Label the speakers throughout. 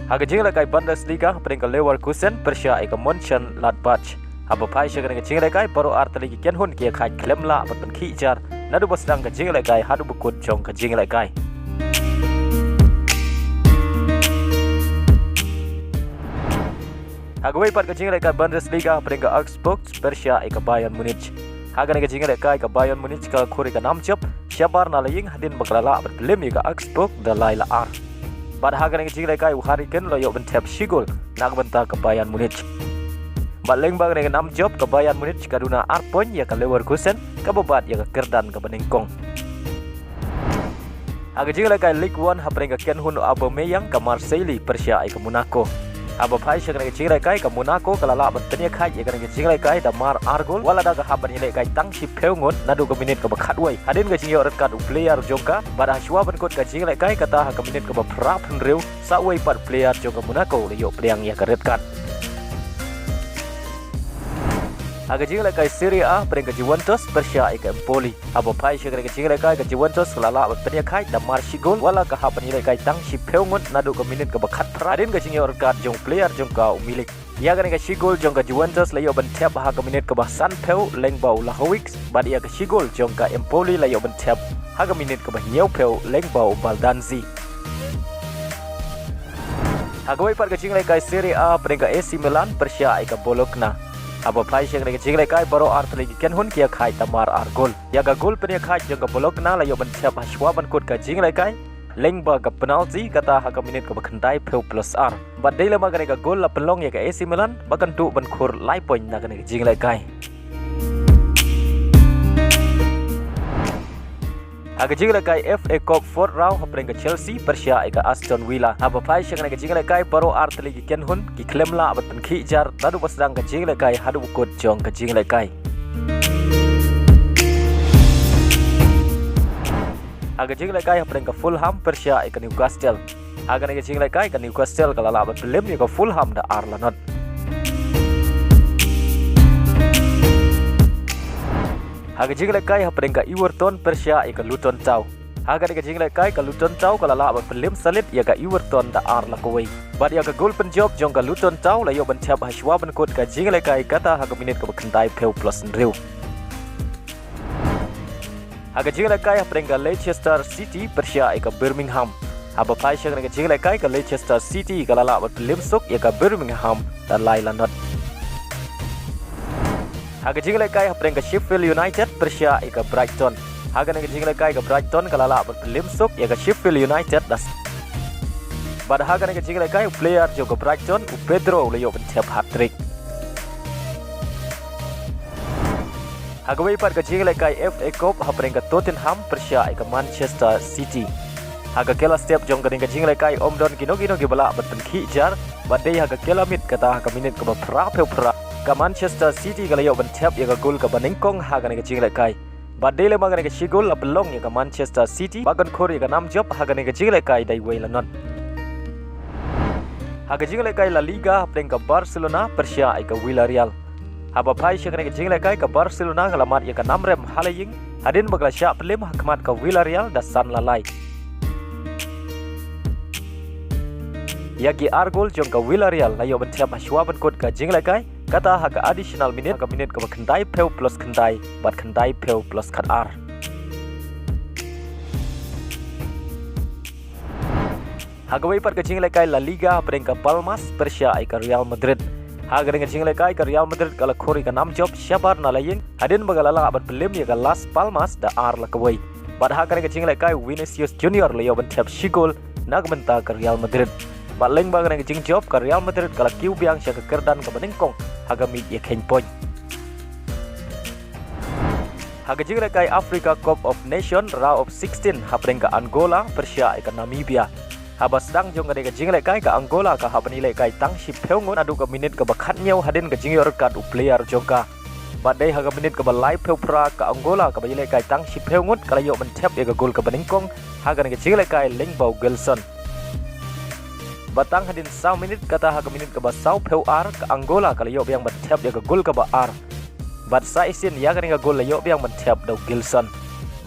Speaker 1: Haga jingle kai Bundesliga peringkat Leverkusen Persia ika Mönchengladbach. Haba pai shaga dengan jingle kai baru artali kian hun kia kai klemla berpen kijar. Nadu basdang ke jingle kai hadu bukut jong ke jingle kai. Haga wei pat ke jingle kai Bundesliga peringkat Augsburg Persia ika Bayern Munich. Haga dengan jingle kai ke Bayern Munich ka kuri ka nam chop. Syabar nalaying hadin baklala berpelim ika Augsburg dalai la ar. Bad haga dengan jingle kai Hariken loyo bentep shigol nak bentar ke Bayern Munich. Bad lengbang dengan 6 job ke Bayern Munich kaduna arpon ya ke Leverkusen ke bebat ya ke Kerdan ke Beningkong. Haga jingle kai Ligue 1 hapring ke Ken Hun Aubameyang ke Marseille Persia ke Monaco. Aba pai shaga dengan jingle kai ke Monaco kalala bentenya kai ya dengan jingle kai Damar Argol wala daga haban ile kai tang si peungon nadu ke minit ke bakatwai. Hadin ke jingle rekat player jongka bad hashwa benkot ke jingle kai kata ke minit ke baprap henreu sawai pat player jongka Monaco leyo peliang ya ke red card. Haga jingle kai Serie A peringkat Juventus Persia ke Empoli. Aba pai shaga dengan jingle kai ke Juventus kalala bentenya kai Damar Sigol wala ke haban ile kai tang si peungon nadu ke minit ke bakat hadin ke jingle rekat jong player jongka umilik. Ia kan ke Sigol jongka Juventus layo bentep haga minit ke bahsan peu lengbau Lahowix bad ia ke Sigol jongka Empoli layo bentep haga minit ke bahnyau peu lengbau Baldanzi. Haga wei pat ke jingle kai Serie A peringkat AC Milan Persia ke Bologna. Aba pai shang dengan jingle kai baru artali ken hun kia kai Damar Argol. Ya ga gol penia kai jongka Bologna layo bentep hashwa benkot ke jingle kai lengba ke penalti kata haga minit ke bakandai peu plus R. Bad dai lama ga gol la pelong ya ke AC Milan bakan tu benkur lai point na ga jingle kai. Haga jingle kai FA Cup 4 round hapring ke Chelsea Persia ke Aston Villa. Aba pai shang dengan jingle kai baru artali ken hun ki klemla abat pen kijar tadu basdang ke jingle kai hadu bukut jong ke jingle kai. Haga jingle kai hapring ke Fulham Persia ke Newcastle. Haga dengan jingle kai ke Newcastle kalala abat pelim ya ke Fulham da Arlanot. Haga jingle kai hapring ke Everton Persia ke Luton Town. Haga dengan jingle kai ke Luton Town kalala abat pelim salit ya ke Everton da Arlakawai. Bad ya ke gol penjob jong ke Luton Town layo bentep hashwa benkot ke jingle kai kata haga minit ke bakandai peu plus nriu. Haga jingle kai hapring ke Leicester City Persia ke Birmingham. Aba pai shang dengan jingle kai ke Leicester City kalala abat pelim sok ya ke Birmingham dan Lailanot. Haga jingle kai hapring ke Sheffield United Persia ke Brighton. Haga dengan jingle kai ke Brighton kalala abat pelim sok ya ke Sheffield United das. Bad haga dengan jingle kai player jo ke Brighton Pedro leyo bentep hat-trick. Haga wei pat ke jingle kai FA Cup hapring ke Tottenham Persia ke Manchester City. Haga kela step jong ke jingle kai omdon gino-gino gibala bat pen kijar badai haga kela mit kata haga minit ke bapra peu pra ke Manchester City ke leyo bentep ya ke gol ke Beningkong haga dengan jingle kai. Badai le maga dengan sigol la belong ya ke Manchester City bagan kor ya ke 6 job haga dengan jingle kai dai wei lanon. Haga jingle kai La Liga hapring ke Barcelona Persia ke Villarreal. Haba pai syang dengan jingle kai ke Barcelona ngalamat ya ke 6 rem halaying hadin bagla syak pelim hakmat ke Villarreal da san lalai. Yagi Argol jong ke Villarreal layo bentep hashwa benkot ke jingle kai kata haga additional minit ke minit ke bakandai peu plus kendai bat kendai peu plus kat R. Haga wei pat ke jingle kai La Liga pering ke Palmas Persia ke Real Madrid. Haga dengan jingle kai ke Real Madrid kala kori ke 6 job syabar nalayin hadin bagalala abat pelim ya ke Las Palmas da R la kawai. Bad haga dengan jingle kai Vinicius Junior layo bentep shigol nag benta ke Real Madrid. Bad leng baga dengan jing job ke Real Madrid kala kiu biang sya ke Kerdan ke Beningkong haga mid ya ken point. Haga jingle kai Africa Cup of Nation round of 16 hapring ke Angola Persia ke Namibia. Haba sedang jong ke jingle kai ke Angola ke haba nilai kai tang si peungon adu ke minit ke bakatnya hadin ke jingle rekat u player jongka. Badai haga minit ke balai peu pra ke Angola ke nilai kai tang si peungon kala yo mentep ya ke gol ke Beningkong haga ke jingle kai Lengbau Gelson. Batang hadin 1 minit kata haga minit ke basau peu R ke Angola kala yo yang mentep ya ke gol ke ba R. Bat sa isin ya ke gol yo yang mentep dau Gelson.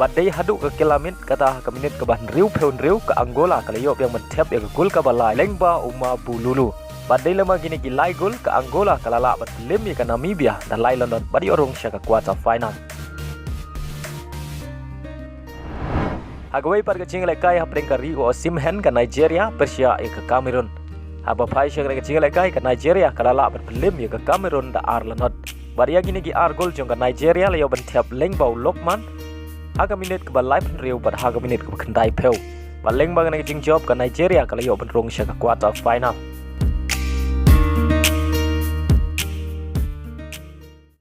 Speaker 1: Badai haduk ke kilamit kata ke minit ke bahan riu peun riu ke Angola ke layop yang mentep ya ke gol ke balai lengba uma bululu. Badai lama gini gilai gol ke Angola ke lalak berlim ya ke Namibia dan lai London badi orang sya ke quarter final. Hagawai par ke jingle kai hapring ke Rio Osimhen ke Nigeria Persia ya ke Cameroon. Haba pai sya ke jingle kai ke Nigeria ke lalak berlim ya ke Cameroon da Arlenot. Baria gini gi ar gol jong ke Nigeria layop mentep lengbau Lokman. Haga minit ke balai penriu pada haga minit ke kendai peu. Baleng bangan ke jing job ke Nigeria kalau yo benrung sya ke quarter final.